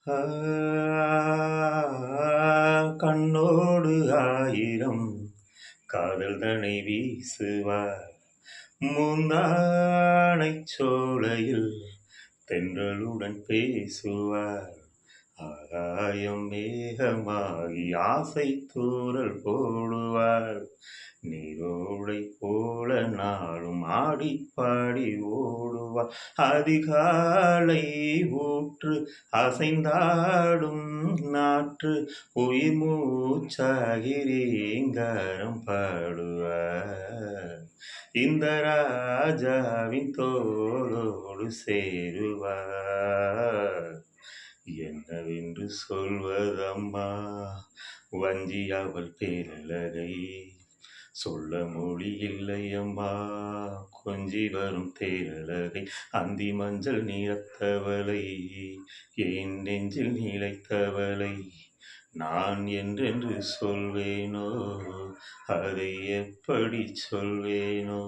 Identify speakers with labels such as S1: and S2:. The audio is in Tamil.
S1: ஆ கண்ணோடு ஆயிரம் காதல் தனை வீசுவார் முந்தானைச் சோலையில் தென்றலுடன் பேசுவார் ஆகாயம் மேகமாகி ஆசை தூறல் போடுவார் நீரோடை போல நாளும் ஆடிப்பாடி ஓடுவார் அதிகாலை ஊற்று அசைந்தாடும் நாற்று உயிர் மூச்சாகி ரீங்காரம் பாடுவார் இந்த ராஜாவின் தோளோடு சேருவார் என்னவென்று சொல்வதம்மா வஞ்சி அவள் பேரழகை சொல்ல மொழி இல்லையம்மா கொஞ்சி வரும் தேரழகை அந்தி மஞ்சள் நீரத்தவளை என் நெஞ்சில் நிலைத்தவளை நான் என்றென்று சொல்வேனோ அதை எப்படி சொல்வேனோ